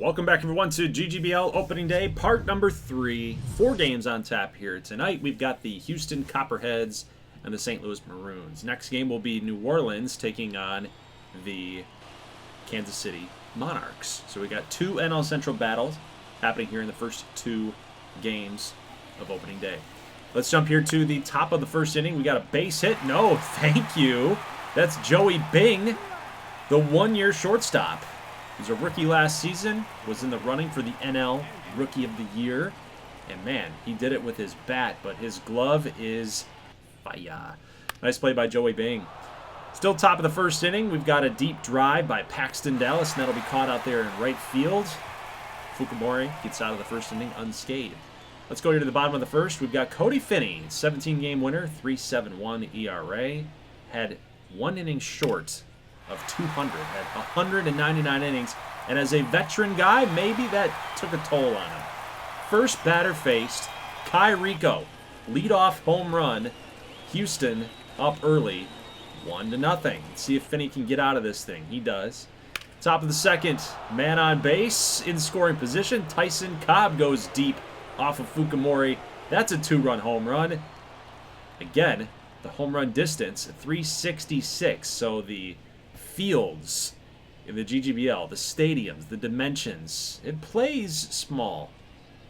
Welcome back, everyone, to GGBL Opening Day, part number 3. 4 games on tap here tonight. We've got the Houston Copperheads and the St. Louis Maroons. Next game will be New Orleans taking on the Kansas City Monarchs. So we got 2 NL Central battles happening here in the first 2 games of Opening Day. Let's jump here to the top of the first inning. We got a base hit. No, thank you. That's Joey Bing, the 1-year shortstop. He's a rookie last season, was in the running for the NL Rookie of the Year. And man, he did it with his bat, but his glove is fire. Nice play by Joey Bing. Still top of the first inning. We've got a deep drive by Paxton Dallas, and that'll be caught out there in right field. Fukumori gets out of the first inning unscathed. Let's go here to the bottom of the first. We've got Cody Finney, 17-game winner, 3.71 ERA. Had 1 inning short of 200, had 199 innings, and as a veteran guy, maybe that took a toll on him. First batter faced, Kai Rico, leadoff home run. Houston up early, 1-0. Let's see if Finney can get out of this thing. He does. Top of the second, man on base, in scoring position. Tyson Cobb goes deep off of Fukumori. That's a 2-run home run. Again, the home run distance, 366, so the fields in the GGBL, the stadiums, the dimensions, it plays small.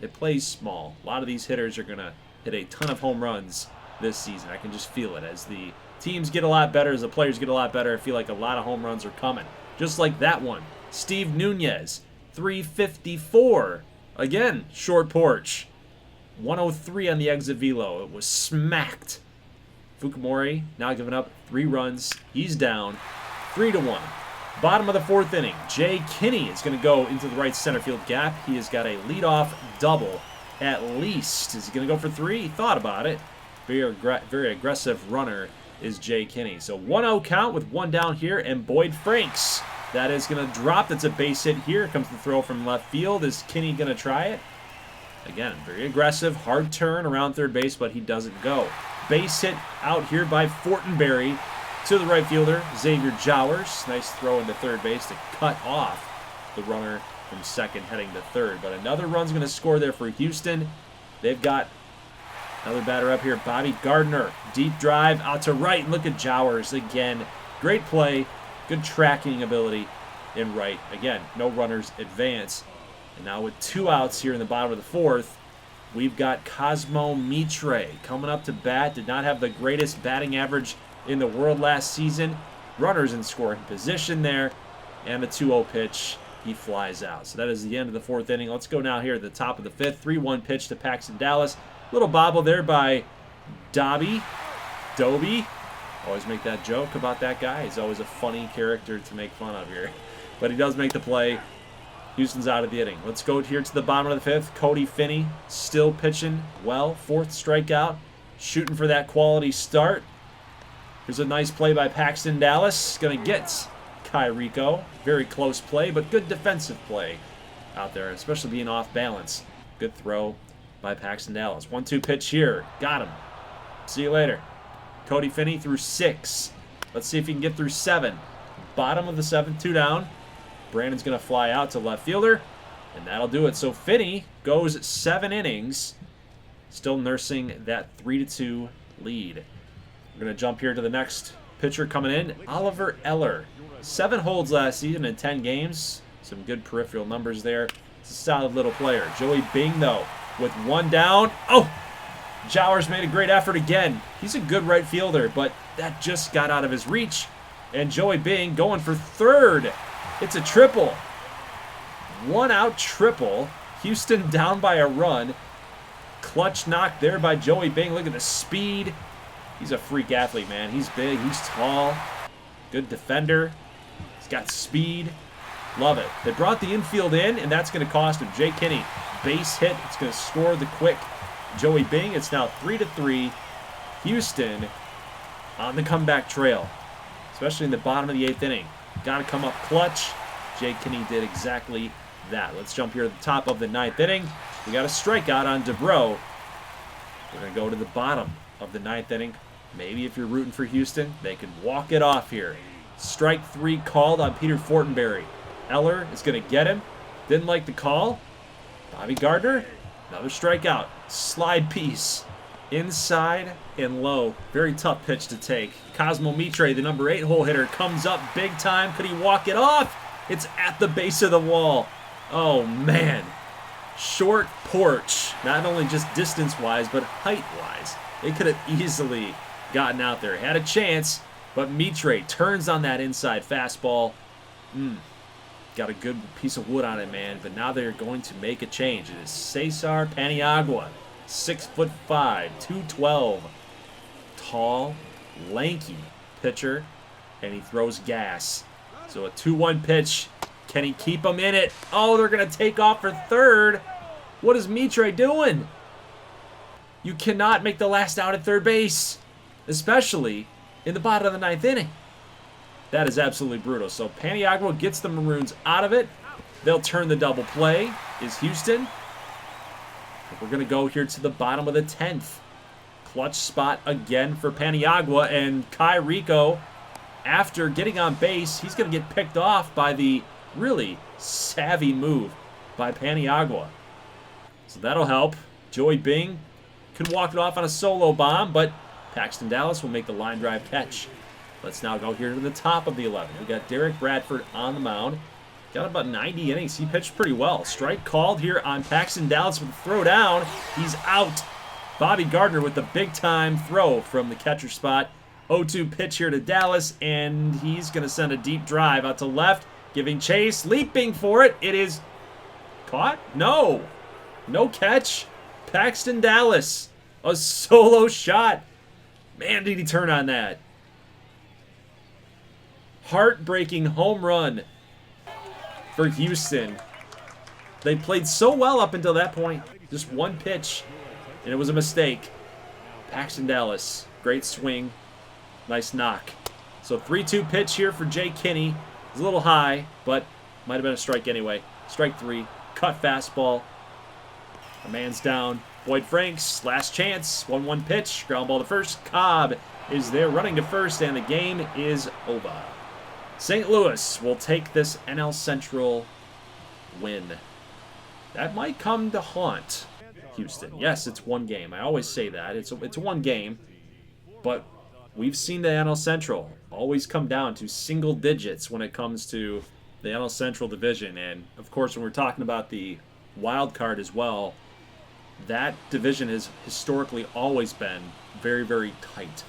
It plays small. A lot of these hitters are going to hit a ton of home runs this season. I can just feel it. As the teams get a lot better, as the players get a lot better, I feel like a lot of home runs are coming. Just like that one. Steve Nunez, 354. Again, short porch. 103 on the exit velo. It was smacked. Fukumori now giving up 3 runs. He's down 3-1. Bottom of the 4th inning, Jay Kinney is going to go into the right center field gap. He has got a leadoff double at least. Is he going to go for 3? He thought about it. Very aggressive runner is Jay Kinney. So 1-0 count with 1 down here, and Boyd Franks. That is going to drop. That's a base hit here. Comes the throw from left field. Is Kinney going to try it? Again, very aggressive, hard turn around third base, but he doesn't go. Base hit out here by Fortenberry to the right fielder, Xavier Jowers. Nice throw into third base to cut off the runner from second heading to third. But another run's going to score there for Houston. They've got another batter up here, Bobby Gardner. Deep drive out to right. And look at Jowers again. Great play. Good tracking ability in right. Again, no runners advance. And now with 2 outs here in the bottom of the 4th, we've got Cosmo Mitre coming up to bat. Did not have the greatest batting average in the world last season. Runners in scoring position there. And the 2-0 pitch, he flies out. So that is the end of the 4th inning. Let's go now here at the top of the 5th. 3-1 pitch to Paxton Dallas. Little bobble there by Doby. Always make that joke about that guy. He's always a funny character to make fun of here. But he does make the play. Houston's out of the inning. Let's go here to the bottom of the 5th. Cody Finney still pitching well. 4th strikeout. Shooting for that quality start. Here's a nice play by Paxton Dallas. Going to get Kai Rico. Very close play, but good defensive play out there, especially being off balance. Good throw by Paxton Dallas. 1-2 pitch here. Got him. See you later. Cody Finney through 6. Let's see if he can get through 7. Bottom of the 7th, 2 down. Brandon's going to fly out to left fielder, and that'll do it. So Finney goes 7 innings, still nursing that 3-2 lead. We're going to jump here to the next pitcher coming in, Oliver Eller. 7 holds last season in 10 games. Some good peripheral numbers there. It's a solid little player. Joey Bing, though, with 1 down. Oh! Jowers made a great effort again. He's a good right fielder, but that just got out of his reach. And Joey Bing going for 3rd. It's a triple. 1-out triple. Houston down by a run. Clutch knock there by Joey Bing. Look at the speed. He's a freak athlete, man. He's big. He's tall. Good defender. He's got speed. Love it. They brought the infield in, and that's going to cost him. Jay Kinney, base hit. It's going to score the quick Joey Bing. It's now 3-3. Houston on the comeback trail, especially in the bottom of the 8th inning. Got to come up clutch. Jay Kinney did exactly that. Let's jump here to the top of the 9th inning. We got a strikeout on DeBro. We're going to go to the bottom of the 9th inning. Maybe if you're rooting for Houston, they could walk it off here. Strike 3 called on Peter Fortenberry. Eller is going to get him. Didn't like the call. Bobby Gardner, another strikeout. Slide piece. Inside and low. Very tough pitch to take. Cosmo Mitre, the number 8 hole hitter, comes up big time. Could he walk it off? It's at the base of the wall. Oh, man. Short porch. Not only just distance-wise, but height-wise. They could have easily gotten out there. Had a chance, but Mitre turns on that inside fastball. Got a good piece of wood on it, man. But now they're going to make a change. It is Cesar Paniagua. 6'5", 212. Tall, lanky pitcher. And he throws gas. So a 2-1 pitch. Can he keep him in it? Oh, they're going to take off for third. What is Mitre doing? You cannot make the last out at third base. Especially in the bottom of the 9th inning. That is absolutely brutal. So Paniagua gets the Maroons out of it. They'll turn the double play. Is Houston. We're going to go here to the bottom of the 10th. Clutch spot again for Paniagua. And Kai Rico, after getting on base, he's going to get picked off by the really savvy move by Paniagua. So that'll help. Joey Bing could walk it off on a solo bomb, but Paxton Dallas will make the line drive catch. Let's now go here to the top of the 11. We got Derek Bradford on the mound. Got about 90 innings. He pitched pretty well. Strike called here on Paxton Dallas with a throw down. He's out. Bobby Gardner with the big-time throw from the catcher spot. 0-2 pitch here to Dallas, and he's going to send a deep drive out to left, giving chase, leaping for it. It is caught? No. No catch. Paxton Dallas. A solo shot. Man, did he turn on that. Heartbreaking home run for Houston. They played so well up until that point. Just one pitch, and it was a mistake. Paxton Dallas, great swing. Nice knock. So 3-2 pitch here for Jay Kinney. It's a little high, but might have been a strike anyway. Strike 3, cut fastball. A man's down. Boyd Franks, last chance. 1-1 pitch, ground ball to first. Cobb is there running to first, and the game is over. St. Louis will take this NL Central win. That might come to haunt Houston. Yes, it's one game. I always say that. It's one game. But we've seen the NL Central always come down to single digits when it comes to the NL Central division. And, of course, when we're talking about the wild card as well, that division has historically always been very, very tight.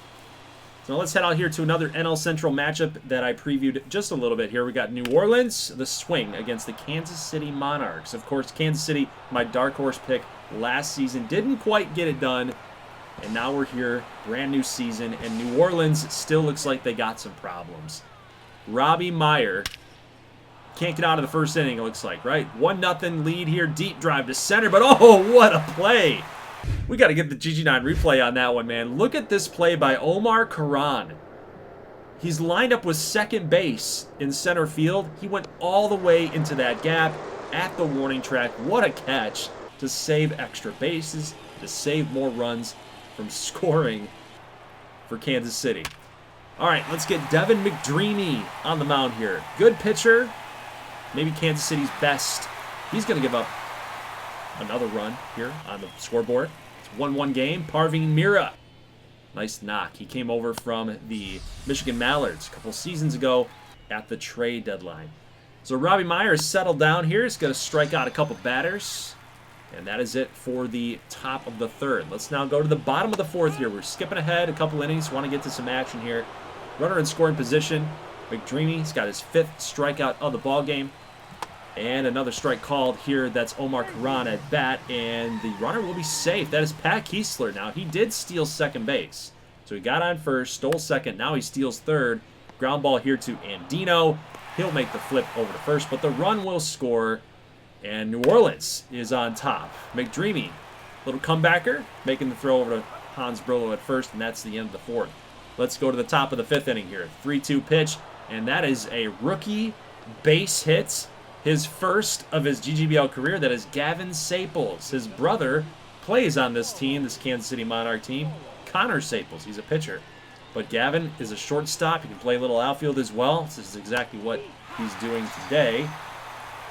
So let's head out here to another NL Central matchup that I previewed just a little bit here. We got New Orleans, the swing against the Kansas City Monarchs. Of course, Kansas City, my dark horse pick last season, didn't quite get it done. And now we're here, brand new season, and New Orleans still looks like they got some problems. Robbie Meyer can't get out of the first inning, it looks like, right? 1-0 lead here, deep drive to center, but oh, what a play! We got to get the GG9 replay on that one, man. Look at this play by Omar Karan. He's lined up with second base in center field. He went all the way into that gap at the warning track. What a catch to save extra bases, to save more runs from scoring for Kansas City. All right, let's get Devin McDreamy on the mound here. Good pitcher, maybe Kansas City's best. He's going to give up another run here on the scoreboard. It's a 1-1 game. Parveen Mira. Nice knock. He came over from the Michigan Mallards a couple seasons ago at the trade deadline. So Robbie Meyer is settled down here. He's going to strike out a couple batters. And that is it for the top of the third. Let's now go to the bottom of the fourth here. We're skipping ahead a couple innings. Want to get to some action here. Runner in scoring position. McDreamy's got his 5th strikeout of the ball game. And another strike called here. That's Omar Karan at bat. And the runner will be safe. That is Pat Kiesler. Now, he did steal second base. So he got on first, stole second. Now he steals third. Ground ball here to Andino. He'll make the flip over to first. But the run will score. And New Orleans is on top. McDreamy, little comebacker, making the throw over to Hans Brillo at first. And that's the end of the fourth. Let's go to the top of the 5th inning here. 3-2 pitch. And that is a rookie base hit. His first of his GGBL career. That is Gavin Saples. His brother plays on this team, this Kansas City Monarch team. Connor Saples, he's a pitcher. But Gavin is a shortstop. He can play a little outfield as well. This is exactly what he's doing today.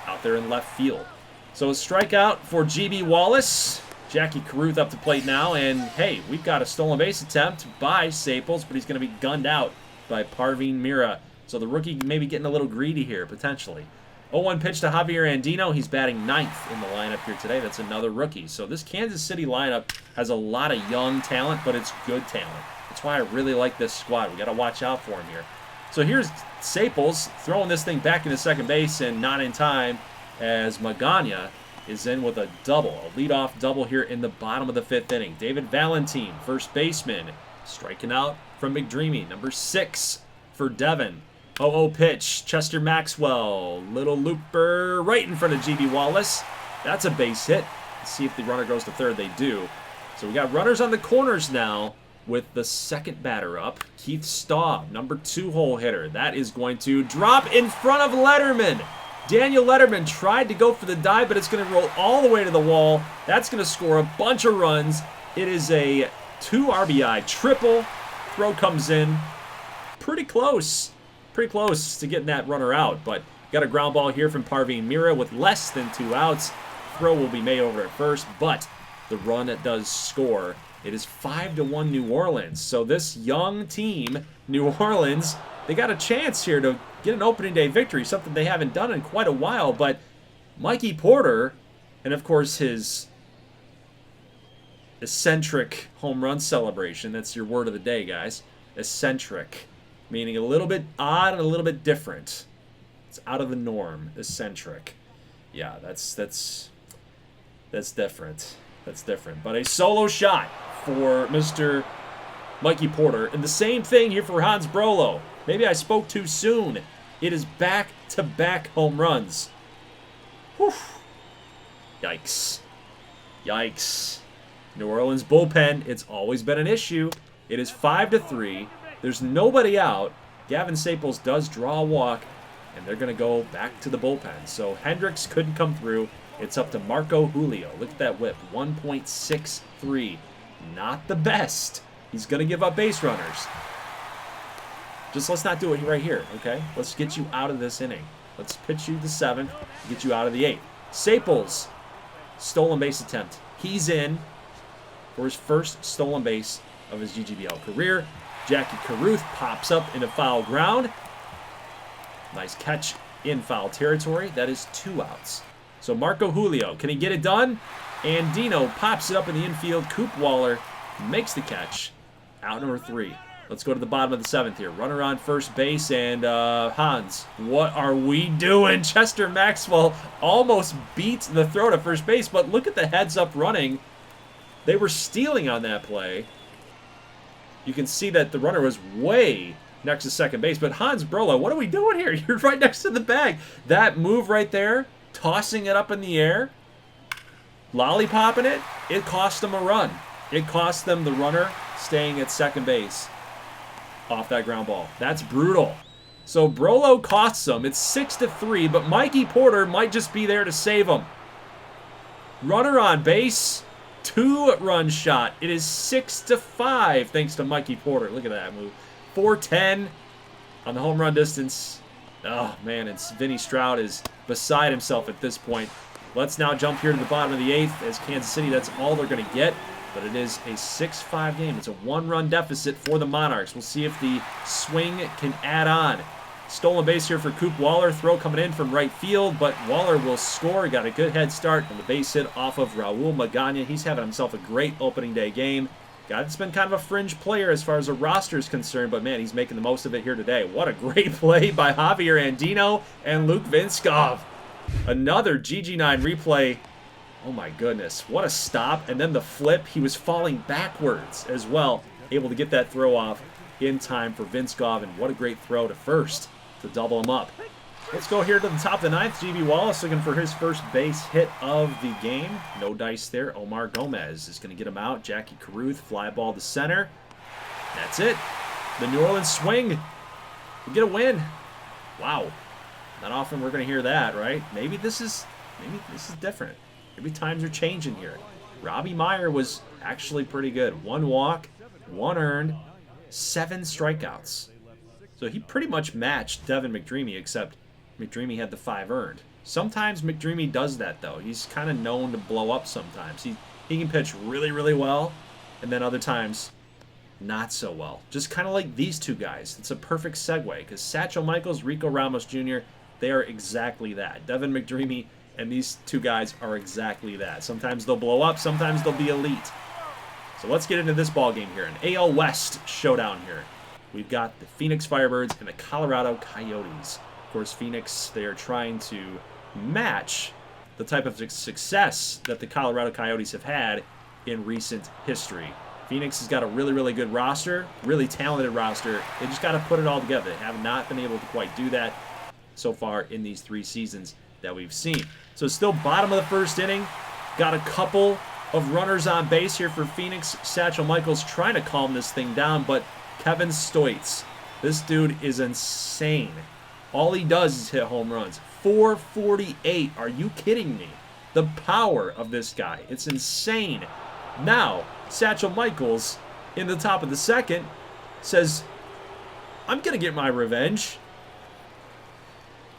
out there in left field. So a strikeout for GB Wallace. Jackie Carruth up to plate now, and hey, we've got a stolen base attempt by Saples, but he's going to be gunned out by Parveen Mira. So the rookie may be getting a little greedy here, potentially. 0-1 pitch to Javier Andino. He's batting ninth in the lineup here today. That's another rookie. So this Kansas City lineup has a lot of young talent, but it's good talent. That's why I really like this squad. We got to watch out for him here. So here's Saples throwing this thing back into second base, and not in time, as Magana is in with a double, a leadoff double here in the bottom of the fifth inning. David Valentine, first baseman, striking out from McDreamy. Number 6 for Devin. 0-0 pitch, Chester Maxwell, little looper right in front of GB Wallace. That's a base hit. Let's see if the runner goes to third. They do. So we got runners on the corners now with the second batter up. Keith Staub, number 2 hole hitter. That is going to drop in front of Lederman. Daniel Lederman tried to go for the dive, but it's going to roll all the way to the wall. That's going to score a bunch of runs. It is a 2 RBI triple. Throw comes in. Pretty close to getting that runner out, but got a ground ball here from Parveen Mira with less than 2 outs. Throw will be made over at first, but the run that does score. It is 5-1 New Orleans. So this young team, New Orleans, they got a chance here to get an opening day victory, something they haven't done in quite a while. But Mikey Porter, and of course his eccentric home run celebration, that's your word of the day, guys. Eccentric, meaning a little bit odd and a little bit different. It's out of the norm. Eccentric. Yeah, that's different. That's different. But a solo shot for Mr. Mikey Porter. And the same thing here for Hans Brolo. Maybe I spoke too soon. It is back-to-back home runs. Whew. Yikes. Yikes. New Orleans bullpen, it's always been an issue. It is 5-3. There's nobody out. Gavin Saples does draw a walk, and they're going to go back to the bullpen. So Hendricks couldn't come through. It's up to Marco Julio. Look at that whip, 1.63. Not the best. He's going to give up base runners. Just let's not do it right here, okay? Let's get you out of this inning. Let's pitch you the 7th, get you out of the 8th. Saples, stolen base attempt. He's in for his first stolen base of his GGBL career. Jackie Carruth pops up into foul ground. Nice catch in foul territory. That is 2 outs. So Marco Julio, can he get it done? Andino pops it up in the infield. Coop Waller makes the catch. Out number 3. Let's go to the bottom of the 7th here. Runner on first base, and Hans, what are we doing? Chester Maxwell almost beats the throw to first base, but look at the heads-up running. They were stealing on that play. You can see that the runner was way next to second base, but Hans Brolo, what are we doing here? You're right next to the bag. That move right there, tossing it up in the air, lollipopping it, it cost them a run. It cost them the runner staying at second base off that ground ball. That's brutal. So Brolo costs them. It's 6-3, but Mikey Porter might just be there to save them. Runner on base, 2-run shot. It is 6-5 thanks to Mikey Porter. Look at that move. 410 on the home run distance. Oh, man, it's Vinny Stroud is beside himself at this point. Let's now jump here to the bottom of the 8th as Kansas City, that's all they're going to get. But it is a 6-5 game. It's a 1-run deficit for the Monarchs. We'll see if the swing can add on. Stolen base here for Coop Waller. Throw coming in from right field, but Waller will score. Got a good head start on the base hit off of Raul Magana. He's having himself a great opening day game. Guy that's been kind of a fringe player as far as the roster is concerned, but man, he's making the most of it here today. What a great play by Javier Andino and Luke Vinskov. Another GG9 replay. Oh my goodness, what a stop. And then the flip, he was falling backwards as well. Able to get that throw off in time for Vinskov, and what a great throw to first to double him up. Let's go here to the top of the 9th. GB Wallace looking for his first base hit of the game. No dice there. Omar Gomez is going to get him out. Jackie Carruth, fly ball to center. That's it. The New Orleans swing. We get a win. Wow. Not often we're going to hear that, right? Maybe this is different. Maybe times are changing here. Robbie Meyer was actually pretty good. 1 walk, 1 earned, 7 strikeouts. So he pretty much matched Devin McDreamy, except McDreamy had the 5 earned. Sometimes McDreamy does that, though. He's kind of known to blow up sometimes. He can pitch really, really well, and then other times, not so well. Just kind of like these two guys. It's a perfect segue, because Satchel Michaels, Rico Ramos Jr., they are exactly that. Devin McDreamy and these two guys are exactly that. Sometimes they'll blow up, sometimes they'll be elite. So let's get into this ball game here. An AL West showdown here. We've got the Phoenix Firebirds and the Colorado Coyotes. Of course, Phoenix, they are trying to match the type of success that the Colorado Coyotes have had in recent history. Phoenix has got a really, really good roster, really talented roster. They just got to put it all together. They have not been able to quite do that so far in these 3 seasons that we've seen. So still bottom of the first inning. Got a couple of runners on base here for Phoenix. Satchel Michaels trying to calm this thing down, but Kevin Stoitz, this dude is insane. All he does is hit home runs. 448. Are you kidding me? The power of this guy. It's insane. Now, Satchel Michaels, in the top of the second, says, I'm going to get my revenge.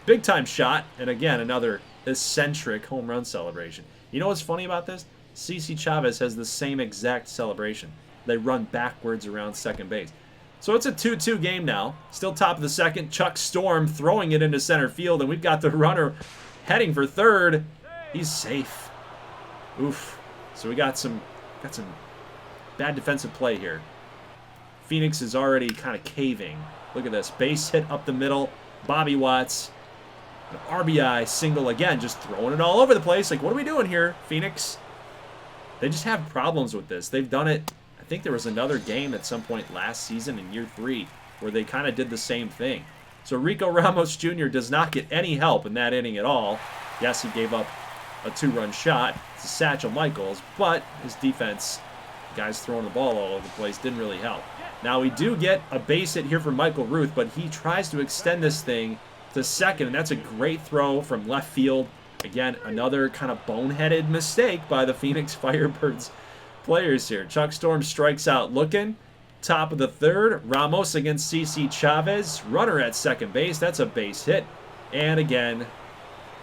Big time shot. And again, another eccentric home run celebration. You know what's funny about this? CC Chavez has the same exact celebration. They run backwards around second base. So it's a 2-2 game now. Still top of the second. Chuck Storm throwing it into center field, and we've got the runner heading for third. He's safe. Oof. So we got some bad defensive play here. Phoenix is already kind of caving. Look at this. Base hit up the middle. Bobby Watts. An RBI single again, just throwing it all over the place. Like, what are we doing here, Phoenix? They just have problems with this. They've done it. I think there was another game at some point last season in year 3 where they kind of did the same thing. So Rico Ramos Jr. does not get any help in that inning at all. Yes, he gave up a 2-run shot to Satchel Michaels, but his defense, guys throwing the ball all over the place, didn't really help. Now we do get a base hit here from Michael Ruth, but he tries to extend this thing to second, and that's a great throw from left field. Again, another kind of boneheaded mistake by the Phoenix Firebirds players here. Chuck Storm strikes out looking. Top of the third, Ramos against CC Chavez. Runner at second base. That's a base hit. And again,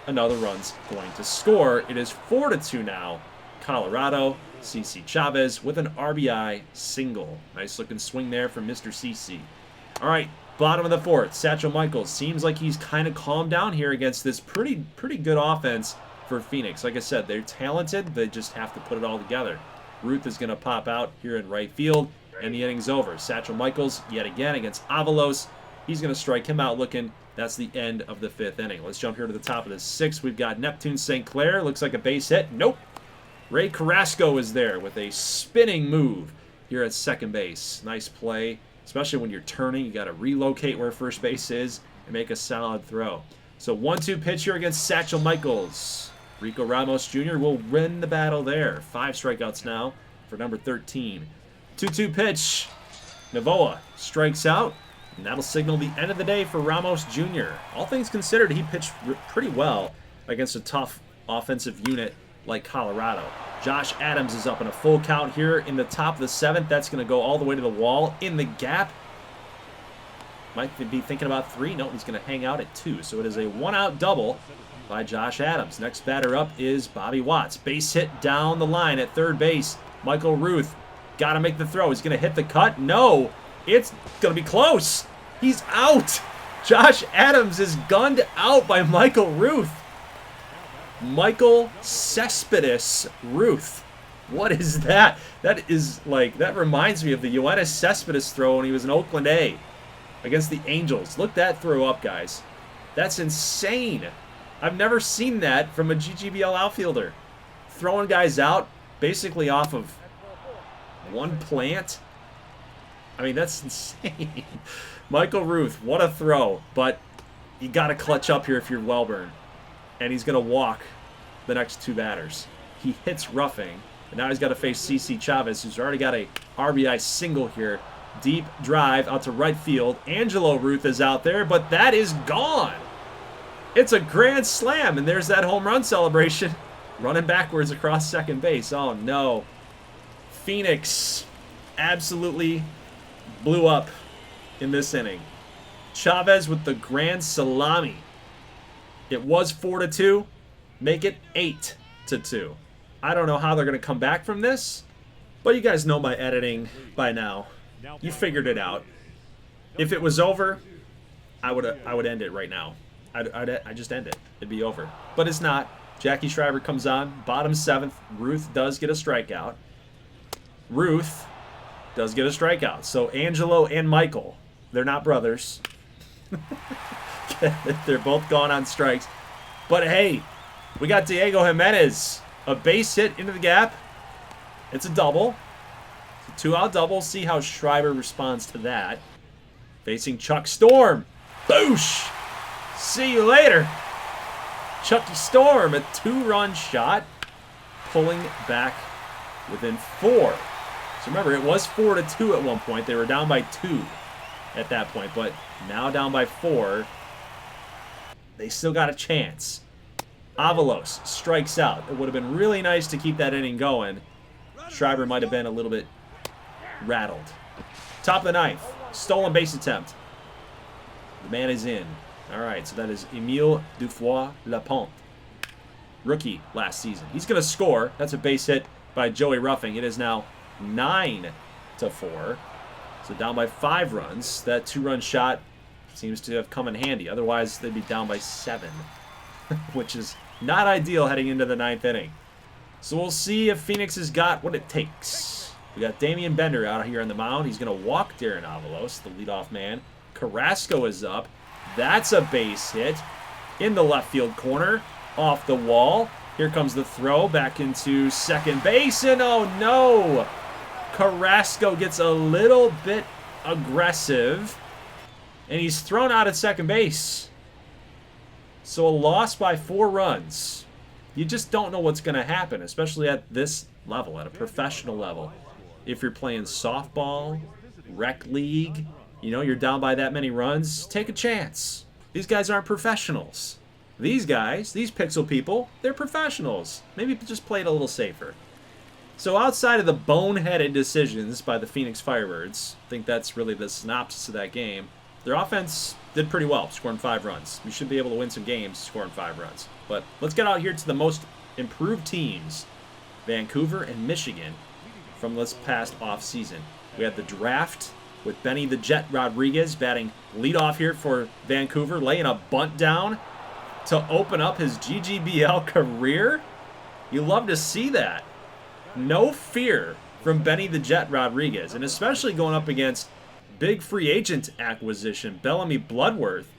another run's going to score. It is 4-2 now. Colorado, CC Chavez with an RBI single. Nice looking swing there from Mr. CC. All right, bottom of the fourth. Satchel Michaels seems like he's kind of calmed down here against this pretty good offense for Phoenix. Like I said, they're talented. They just have to put it all together. Ruth is going to pop out here in right field, and the inning's over. Satchel Michaels, yet again, against Avalos. He's going to strike him out looking. That's the end of the 5th inning. Let's jump here to the top of the 6th. We've got Neptune St. Clair. Looks like a base hit. Nope. Ray Carrasco is there with a spinning move here at second base. Nice play, especially when you're turning. You got to relocate where first base is and make a solid throw. So 1-2 pitch here against Satchel Michaels. Rico Ramos Jr. will win the battle there. 5 strikeouts now for number 13. 2-2 pitch. Navoa strikes out, and that'll signal the end of the day for Ramos Jr. All things considered, he pitched pretty well against a tough offensive unit like Colorado. Josh Adams is up in a full count here in the top of the 7th. That's going to go all the way to the wall in the gap. Might be thinking about 3. No, he's going to hang out at 2. So it is a 1-out double by Josh Adams. Next batter up is Bobby Watts. Base hit down the line at third base. Michael Ruth got to make the throw. He's going to hit the cut. No, it's going to be close. He's out. Josh Adams is gunned out by Michael Ruth. Michael Cespedes Ruth. What is that? That reminds me of the Yoenis Cespedes throw when he was in Oakland A against the Angels. Look that throw up, guys. That's insane. I've never seen that from a GGBL outfielder. Throwing guys out basically off of one plant. I mean, that's insane. Michael Ruth, what a throw. But you got to clutch up here if you're Wellburn. And he's going to walk the next 2 batters. He hits roughing. And now he's got to face CC Chavez, who's already got a RBI single here. Deep drive out to right field. Angelo Ruth is out there, but that is gone. It's a grand slam, and there's that home run celebration. Running backwards across second base. Oh, no. Phoenix absolutely blew up in this inning. Chavez with the grand salami. It was 4-2. Make it 8-2. I don't know how they're going to come back from this, but you guys know my editing by now. You figured it out. If it was over, I would end it right now. I'd just end it. It'd be over. But it's not. Jackie Schreiber comes on. Bottom 7th. Ruth does get a strikeout. Ruth does get a strikeout. So Angelo and Michael, they're not brothers. They're both gone on strikes. But hey, we got Diego Jimenez. A base hit into the gap. It's a double. It's a 2-out double. See how Schreiber responds to that. Facing Chuck Storm. Boosh! See you later. Chucky Storm, a 2-run shot. Pulling back within 4. So remember, it was 4-2 at one point. They were down by 2 at that point. But now down by 4. They still got a chance. Avalos strikes out. It would have been really nice to keep that inning going. Schreiber might have been a little bit rattled. Top of the 9th. Stolen base attempt. The man is in. All right, so that is Emile Dufour-Lapont. Rookie last season. He's going to score. That's a base hit by Joey Ruffing. It is now 9-4. So down by 5 runs. That 2-run shot seems to have come in handy. Otherwise, they'd be down by 7. Which is not ideal heading into the 9th inning. So we'll see if Phoenix has got what it takes. We got Damian Bender out here on the mound. He's going to walk Darren Avalos, the leadoff man. Carrasco is up. That's a base hit in the left field corner. Off the wall. Here comes the throw back into second base. And oh no! Carrasco gets a little bit aggressive. And he's thrown out at second base. So a loss by 4 runs. You just don't know what's going to happen, especially at this level, at a professional level. If you're playing softball, rec league, you know, you're down by that many runs, take a chance. These guys aren't professionals. These guys, these pixel people, they're professionals. Maybe just play it a little safer. So outside of the boneheaded decisions by the Phoenix Firebirds, I think that's really the synopsis of that game. Their offense did pretty well, scoring 5 runs. We should be able to win some games scoring 5 runs. But let's get out here to the most improved teams, Vancouver and Michigan, from this past offseason. We had the draft with Benny the Jet Rodriguez batting leadoff here for Vancouver, laying a bunt down to open up his GGBL career. You love to see that. No fear from Benny the Jet Rodriguez, and especially going up against big free agent acquisition, Bellamy Bloodworth,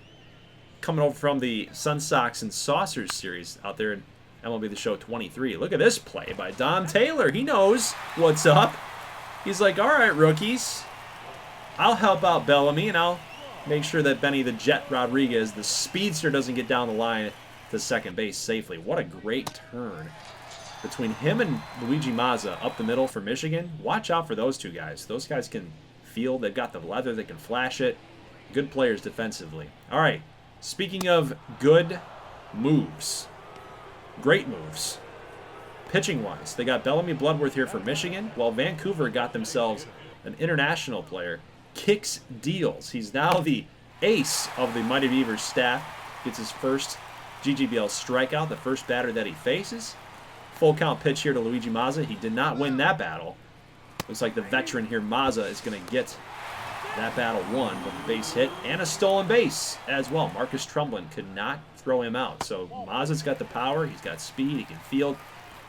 coming over from the Sun Sox and Saucers series out there in MLB The Show 23. Look at this play by Don Taylor. He knows what's up. He's like, all right, rookies, I'll help out Bellamy, and I'll make sure that Benny the Jet Rodriguez, the speedster, doesn't get down the line to second base safely. What a great turn between him and Luigi Mazza up the middle for Michigan. Watch out for those two guys. Those guys can field. They've got the leather. They can flash it. Good players defensively. All right. Speaking of good moves, great moves, pitching-wise, they got Bellamy Bloodworth here for Michigan, while Vancouver got themselves an international player, Kix Deals. He's now the ace of the Mighty Beavers staff. Gets his first GGBL strikeout, the first batter that he faces. Full count pitch here to Luigi Mazza. He did not win that battle. Looks like the veteran here, Mazza, is going to get that battle won with a base hit and a stolen base as well. Marcus Trumbull could not throw him out. So Mazza's got the power. He's got speed. He can field.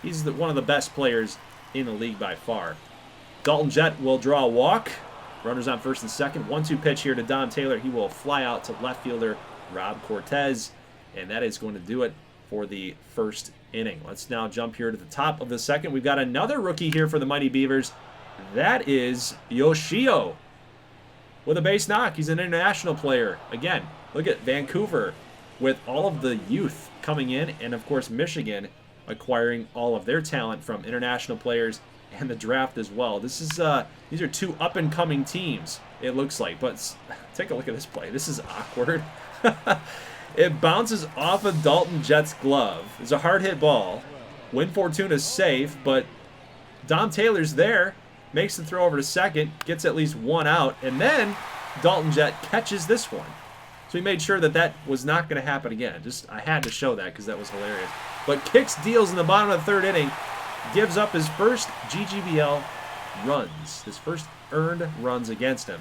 He's one of the best players in the league by far. Dalton Jett will draw a walk. Runners on first and second. 1-2 pitch here to Don Taylor. He will fly out to left fielder Rob Cortez. And that is going to do it for the first inning. Let's now jump here to the top of the second. We've got another rookie here for the Mighty Beavers. That is Yoshio with a base knock. He's an international player. Again, look at Vancouver with all of the youth coming in, and of course Michigan acquiring all of their talent from international players and the draft as well. This is these are 2 up-and-coming teams, it looks like. But take a look at this play. This is awkward. It bounces off of Dalton Jett's glove. It's a hard-hit ball. Win Fortuna's safe, but Don Taylor's there. Makes the throw over to second, gets at least 1 out, and then Dalton Jett catches this one. So So we made sure that that was not going to happen again. I had to show that because that was hilarious. But kicks deals in the bottom of the third inning, gives up his first GGBL runs, his first earned runs against him.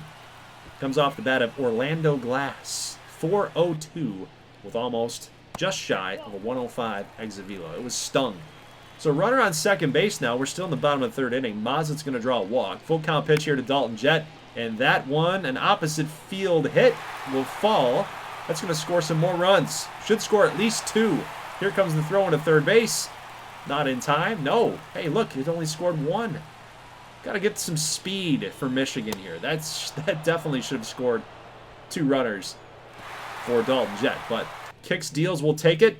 Comes off the bat of Orlando Glass, 402 with almost just shy of a 105 exit velo. It was stung. So runner on second base now. We're still in the bottom of the third inning. Mazza's going to draw a walk. Full count pitch here to Dalton Jett. And that one, an opposite field hit, will fall. That's going to score some more runs. Should score at least 2. Here comes the throw into third base. Not in time. No. Hey, look, it only scored 1. Got to get some speed for Michigan here. That definitely should have scored 2 runners for Dalton Jett. But kicks deals will take it.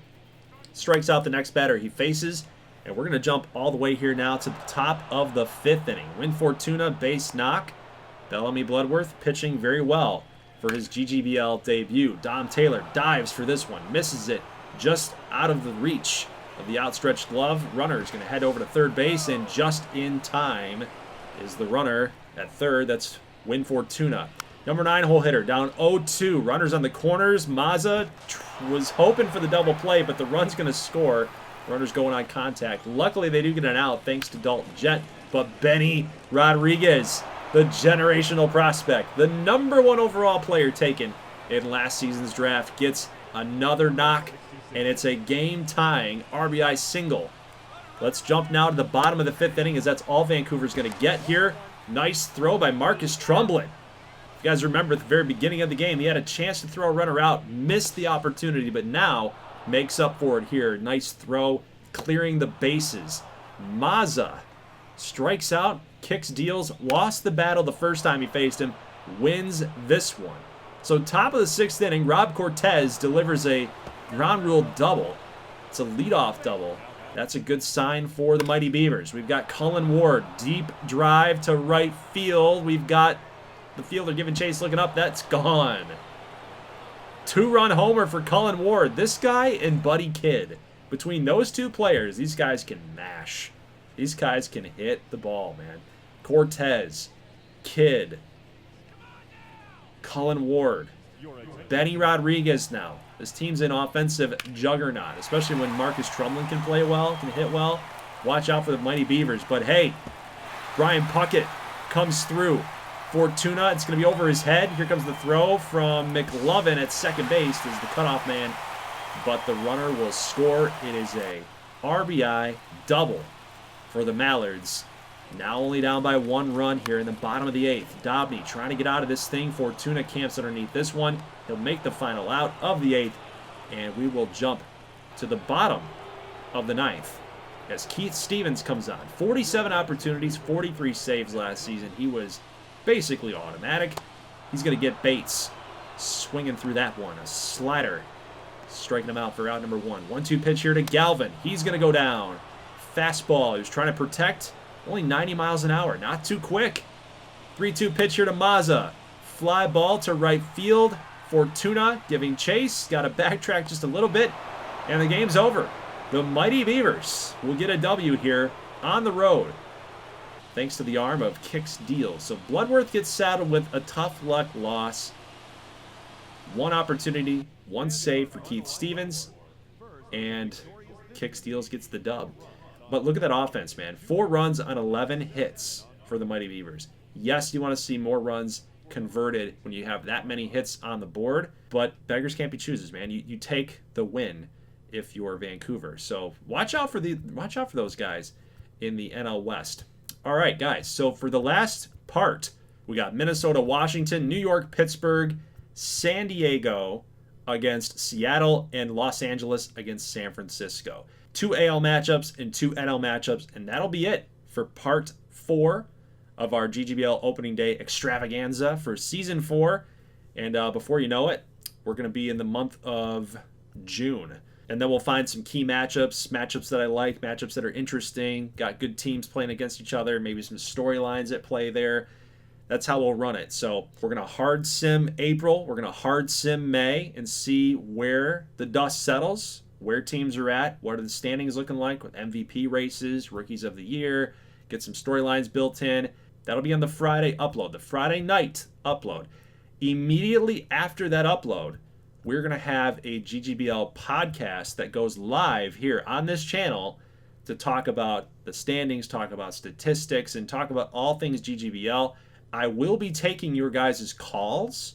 Strikes out the next batter he faces. And we're going to jump all the way here now to the top of the 5th inning. Win Fortuna, base knock. Bellamy Bloodworth pitching very well for his GGBL debut. Dom Taylor dives for this one. Misses it just out of the reach of the outstretched glove. Runner is going to head over to third base, and just in time is the runner at third. That's Win Fortuna. Number 9 hole hitter down 0-2. Runners on the corners. Mazza was hoping for the double play, but the run's going to score. Runners going on contact. Luckily, they do get an out thanks to Dalton Jett. But Benny Rodriguez, the generational prospect, the number 1 overall player taken in last season's draft, gets another knock, and it's a game-tying RBI single. Let's jump now to the bottom of the 5th inning, as that's all Vancouver's going to get here. Nice throw by Marcus Trumbull. You guys remember at the very beginning of the game, he had a chance to throw a runner out, missed the opportunity, but now makes up for it here. Nice throw, clearing the bases. Mazza strikes out, kicks deals, lost the battle the first time he faced him, wins this one. So top of the 6th inning, Rob Cortez delivers a ground rule double. It's a leadoff double. That's a good sign for the Mighty Beavers. We've got Cullen Ward, deep drive to right field. We've got the fielder giving chase, looking up. That's gone. 2-run homer for Cullen Ward. This guy and Buddy Kidd. Between those 2 players, these guys can mash. These guys can hit the ball, man. Cortez, Kidd, Cullen Ward, Benny Rodriguez now. This team's an offensive juggernaut, especially when Marcus Trumbull can play well, can hit well. Watch out for the Mighty Beavers. But hey, Brian Puckett comes through. Fortuna, it's going to be over his head. Here comes the throw from McLovin at second base. This is the cutoff man, but the runner will score. It is a RBI double for the Mallards. Now only down by 1 run here in the bottom of the 8th. Dobney trying to get out of this thing. Fortuna camps underneath this one. He'll make the final out of the 8th, and we will jump to the bottom of the 9th as Keith Stevens comes on. 47 opportunities, 43 saves last season. He was basically automatic. He's going to get Bates swinging through that one. A slider striking him out for out number 1. 1-2 pitch here to Galvin. He's going to go down. Fastball. He was trying to protect. Only 90 miles an hour. Not too quick. 3-2 pitch here to Mazza. Fly ball to right field. Fortuna giving chase. Got to backtrack just a little bit. And the game's over. The Mighty Beavers will get a W here on the road, thanks to the arm of Kicks Deals. So Bloodworth gets saddled with a tough luck loss. 1 opportunity, 1 save for Keith Stevens, and Kicks Deals gets the dub. But look at that offense, man. 4 runs on 11 hits for the Mighty Beavers. Yes, you want to see more runs converted when you have that many hits on the board, but beggars can't be choosers, man. You take the win if you're Vancouver. So watch out for those guys in the NL West. All right, guys, so for the last part, we got Minnesota, Washington, New York, Pittsburgh, San Diego against Seattle, and Los Angeles against San Francisco. 2 AL matchups and 2 NL matchups, and that'll be it for part 4 of our GGBL opening day extravaganza for season 4. And before you know it, we're going to be in the month of June. And then we'll find some key matchups that I like, matchups that are interesting, got good teams playing against each other, maybe some storylines at play there. That's how we'll run it. So we're going to hard sim April, we're going to hard sim May, and see where the dust settles, where teams are at, what are the standings looking like with MVP races, rookies of the year, get some storylines built in. That'll be on the Friday upload, the Friday night upload. Immediately after that upload, we're going to have a GGBL podcast that goes live here on this channel to talk about the standings, talk about statistics, and talk about all things GGBL. I will be taking your guys' calls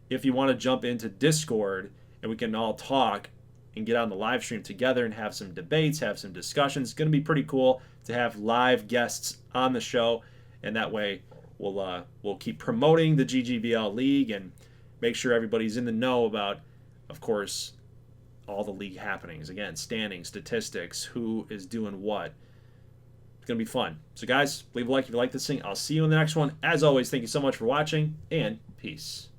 if you want to jump into Discord and we can all talk and get on the live stream together and have some debates, have some discussions. It's going to be pretty cool to have live guests on the show, and that way we'll keep promoting the GGBL League and make sure everybody's in the know about, of course, all the league happenings. Again, standings, statistics, who is doing what. It's going to be fun. So guys, leave a like if you like this thing. I'll see you in the next one. As always, thank you so much for watching, and peace.